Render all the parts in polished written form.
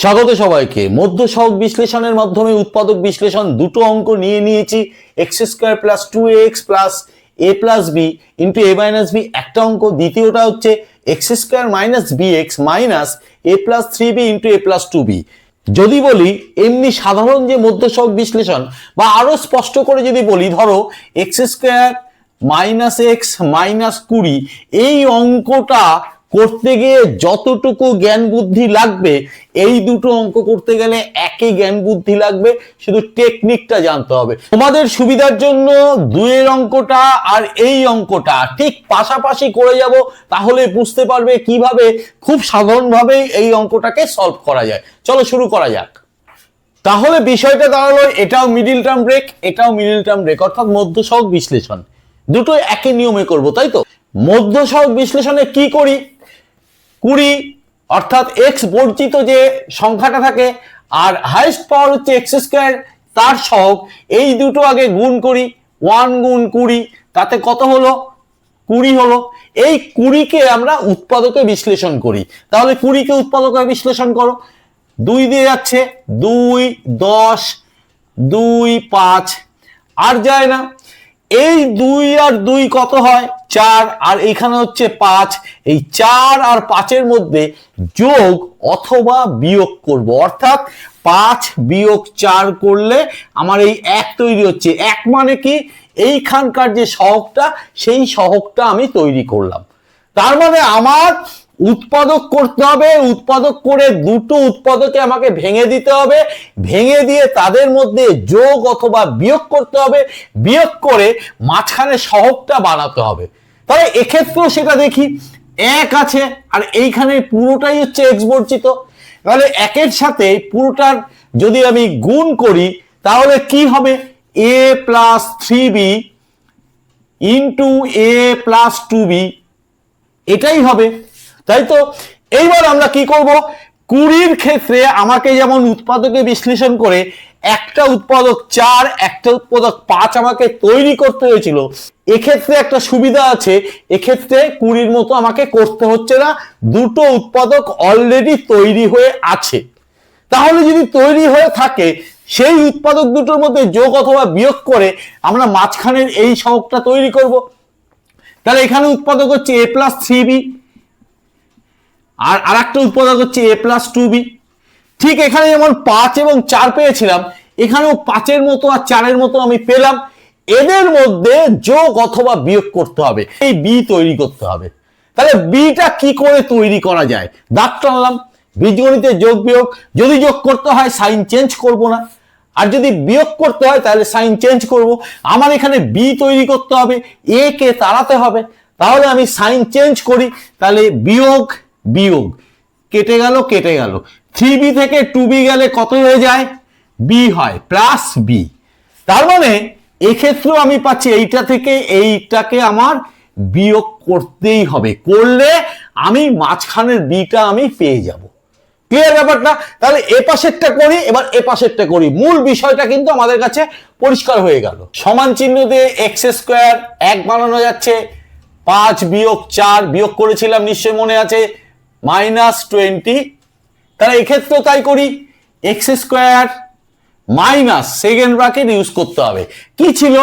স্বাগত সবাইকে। মধ্য সহগ বিশ্লেষণের মাধ্যমে উৎপাদক বিশ্লেষণ দুটো অঙ্ক নিয়ে নিয়েছি। X square plus 2ax plus a plus b into a minus b একটা অঙ্ক, দ্বিতীয়টা হচ্ছে x square minus bx minus a plus 3b into a plus 2b। যদি বলি এমনি সাধারণ যে মধ্য সহগ বিশ্লেষণ বা আরো স্পষ্ট করে যদি বলি, ধরো x square minus x minus 20, এই অঙ্কটা করতে গিয়ে যতটুকু জ্ঞান বুদ্ধি লাগবে এই দুটো অঙ্ক করতে গেলে একই জ্ঞান বুদ্ধি লাগবে, শুধু টেকনিকটা জানতে হবে। তোমাদের সুবিধার জন্য দুয়ের অঙ্কটা আর এই অঙ্কটা ঠিক পাশাপাশি করে যাব, তাহলে বুঝতে পারবে কিভাবে খুব সাধারণভাবে এই অঙ্কটাকে সলভ করা যায়। চলো শুরু করা যাক। তাহলে বিষয়টা দাঁড়ালো, এটাও মিডিল টার্ম ব্রেক, এটাও মিডিল টার্ম ব্রেক, অর্থাৎ মধ্য সহগ বিশ্লেষণ দুটো একই নিয়মে করব, তাই তো? মধ্য সহগ বিশ্লেষণে কি করি, 20 অর্থাৎ এক্স বর্জিত যে সংখ্যাটা থাকে আর হাইয়েস্ট পাওয়ার হচ্ছে এক্স স্কোয়ার, তার সহগ, এই দুটো আগে গুণ করি। 1 গুণ 20, তাতে কত হলো? 20 হলো। এই 20কে আমরা উৎপাদকে বিশ্লেষণ করি। তাহলে 20কে উৎপাদকে বিশ্লেষণ করো। 2 দিয়ে যাচ্ছে, 2 10, 2 5, আর যায় না। এই 2 আর 2 কত হয়? 4, আর এখানে হচ্ছে 5। এই 4 আর 5-এর মধ্যে যোগ অথবা বিয়োগ করব, অর্থাৎ 5 বিয়োগ 4 করলে আমার এই 1 তৈরি হচ্ছে। 1 মানে কি? এইখানকার যে সহগটা, সেই সহগটা আমি তৈরি করলাম। তার মানে আমার উৎপাদক করতে হবে, উৎপাদক করে দুটো উৎপাদকে আমাকে ভেঙে দিতে হবে, ভেঙে দিয়ে তাদের মধ্যে যোগ অথবা বিয়োগ করতে হবে, বিয়োগ করে মাঝখানে সহগটা বানাতে হবে। তাহলে এক্ষেত্রেও সেটা দেখি, 1 আছে আর এইখানে পুরোটাই হচ্ছে এক্স বর্জিত। তাহলে 1-এর সাথে পুরোটার যদি আমি গুণ করি তাহলে কি হবে? a plus 3b into a plus 2b, এটাই হবে, তাই তো? এইবার আমরা কি করব, 20-র ক্ষেত্রে আমাকে যেমন উৎপাদকে বিশ্লেষণ করে একটা উৎপাদক 4 একটা উৎপাদক 5 আমাকে তৈরি করতে হয়েছিল, এক্ষেত্রে একটা সুবিধা আছে, এক্ষেত্রে 20-র মতো আমাকে করতে হচ্ছে না, দুটো উৎপাদক অলরেডি তৈরি হয়ে আছে। তাহলে যদি তৈরি হয়ে থাকে, সেই উৎপাদক দুটোর মধ্যে যোগ অথবা বিয়োগ করে আমরা মাঝখানের এই সহগটা তৈরি করব। তাহলে এখানে উৎপাদক হচ্ছে a প্লাস 3b, আর আরেকটা উৎপাদক হচ্ছে a প্লাস 2b। ঠিক এখানে যেমন 5 এবং 4 পেয়েছিলাম, এখানেও 5-এর মতো আর 4-এর মতো আমি পেলাম। এদের মধ্যে যোগ অথবা বিয়োগ করতে হবে, এই বি তৈরি করতে হবে। তাহলে বিটা কি করে তৈরি করা যায়? দাগ টানলাম, বীজগণিতে যোগ বিয়োগ, যদি যোগ করতে হয় সাইন চেঞ্জ করব না, আর যদি বিয়োগ করতে হয় তাহলে সাইন চেঞ্জ করব। আমার এখানে বি তৈরি করতে হবে, এ কে তাড়াতে হবে, তাহলে আমি সাইন চেঞ্জ করি। তাহলে বিয়োগ বিয়োগ কেটে গেল, কেটে গেল। 3b থেকে 2b গেলে কত হয়ে যায়? বি হয়, প্লাস বি। তার মানে এক্ষেত্রেও আমি পাচ্ছি এইটা থেকে এইটাকে আমার বিয়োগ করতেই হবে, করলে আমি মাঝখানের বিটা আমি পেয়ে যাব। ক্লিয়ার ব্যাপারটা? তাহলে এ পাশেরটা করি, এবার এ পাশেরটা করি, মূল বিষয়টা কিন্তু আমাদের কাছে পরিষ্কার হয়ে গেল। সমান চিহ্ন দিয়ে এক্স স্কোয়ার 1 বানানো যাচ্ছে, 5 বিয়োগ 4 বিয়োগ করেছিলাম নিশ্চয়ই মনে আছে, -20। তাহলে এক্ষেত্রেও তাই করি, x square minus second bracket use করতে হবে। কি ছিল,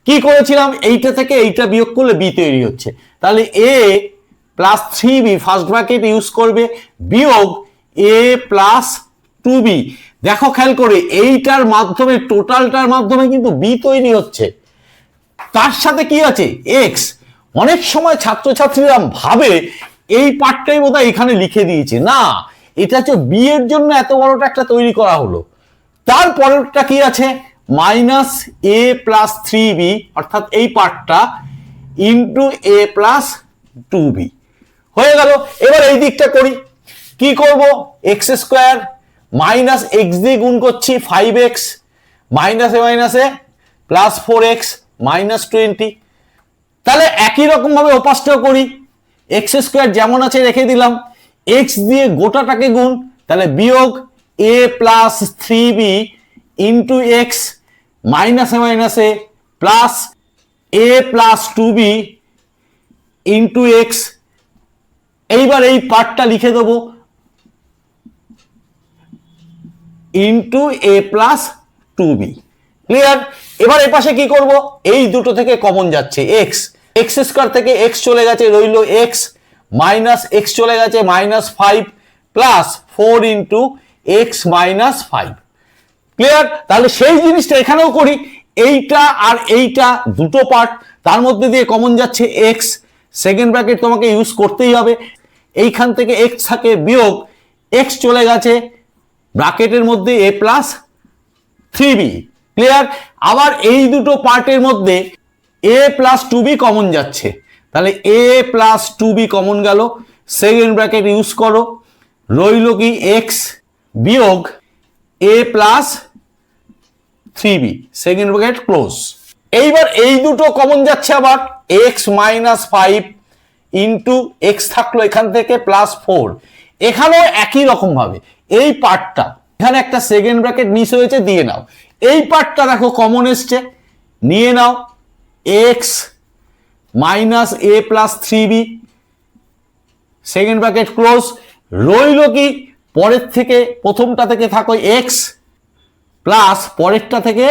কি করেছিলাম? এইটা থেকে এইটা বিয়োগ করলে বি তৈরি হচ্ছে, তাহলে a plus 3b first bracket use করবে, বিয়োগ a প্লাস 2b। দেখো খেয়াল করে, এইটার মাধ্যমে টোটালটার মাধ্যমে কিন্তু বি তৈরি হচ্ছে, তার সাথে কি আছে? এক্স। অনেক সময় ছাত্রছাত্রীরা ভাবে এই পার্টটাই বোধহয় এখানে লিখে দিয়েছে, না, এটা হচ্ছে বি এর জন্য এত বড়টা একটা তৈরি করা হলো। তারপরেরটা কি আছে? মাইনাস a প্লাস 3b, অর্থাৎ এই পার্টটা, ইন্টু a প্লাস 2b হয়ে গেল। এবার এই দিকটা করি, কি করব? এক্স স্কোয়ার মাইনাস এক্স দিয়ে গুণ করছি, 5x মাইনাসে মাইনাসে প্লাস 4x মাইনাস 20। তাহলে একই রকম ভাবে ওপাশটাও করি, এক্স স্কোয়ার যেমন আছে রেখে দিলাম, এক্স দিয়ে গোটাটাকে গুণ, তাহলে বিয়োগ a plus 3b into x মাইনাসে মাইনাসে plus a plus 2b into x. এইবার এই পার্টটা লিখে দেবো, ইন্টু এ প্লাস 2b। ক্লিয়ার? এবার এ পাশে কি করব, এই দুটো থেকে কমন যাচ্ছে এক্স, এক্স স্কোয়ার থেকে এক্স চলে গেছে, রইল এক্স, মাইনাস এক্স চলে গেছে -5 প্লাস 4 ইন্টু এক্স -5। ক্লিয়ার? তাহলে সেই জিনিসটা এখানেও করি, এইটা আর এইটা দুটো পার্ট, তার মধ্যে দিয়ে কমন যাচ্ছে এক্স, সেকেন্ড ব্র্যাকেট তোমাকে ইউজ করতেই হবে। এইখান থেকে এক্স থাকে বিয়োগ এক্স চলে গেছে ব্র্যাকেটের মধ্যে এ প্লাস 3b। ক্লিয়ার? আবার এই দুটো পার্টের মধ্যে এ প্লাস 2b কমন যাচ্ছে, তাহলে এ প্লাস 2b কমন গেল, সেকেন্ড ব্র্যাকেট ইউজ করো, রইল কি এক্স বিয়োগ a plus 3b, second bracket close. এইবার এই দুটো কমন যাচ্ছে, আবার এক্স -5 ইন্টু এক্স থাকলো এখান থেকে প্লাস 4, এখানেও একই রকম ভাবে এই পার্টটা, এখানে একটা সেকেন্ড ব্র্যাকেট মিস হয়েছে, দিয়ে নাও। এই পার্টটা দেখো কমন এসছে, নিয়ে নাও x minus a plus 3b, second bracket close. রইল কি পরের থেকে, প্রথমটা থেকে থাকো এক্স প্লাস পরেরটা থেকে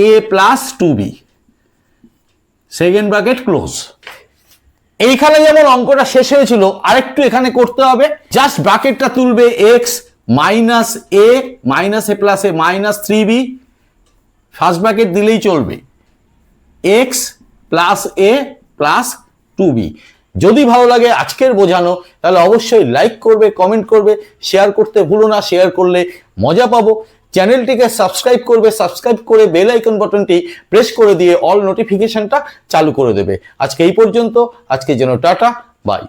a plus 2b, second bracket close. এইখানে যেমন অঙ্কটা শেষ হয়েছিল, আরেকটু এখানে করতে হবে, জাস্ট ব্র্যাকেটটা তুলবে x minus a plus A minus 3b, first bracket দিলেই চলবে, এক্স প্লাস এ প্লাস 2b। যদি ভালো লাগে আজকের বোঝানো, তাহলে অবশ্যই লাইক করবে, কমেন্ট করবে, শেয়ার করতে ভুলো না, শেয়ার করলে মজা পাবো। চ্যানেলটিকে সাবস্ক্রাইব করবে, সাবস্ক্রাইব করে বেল আইকন বাটনটি প্রেস করে দিয়ে অল নোটিফিকেশনটা চালু করে দেবে। আজকে এই পর্যন্ত, আজকের জন্য টাটা, বাই।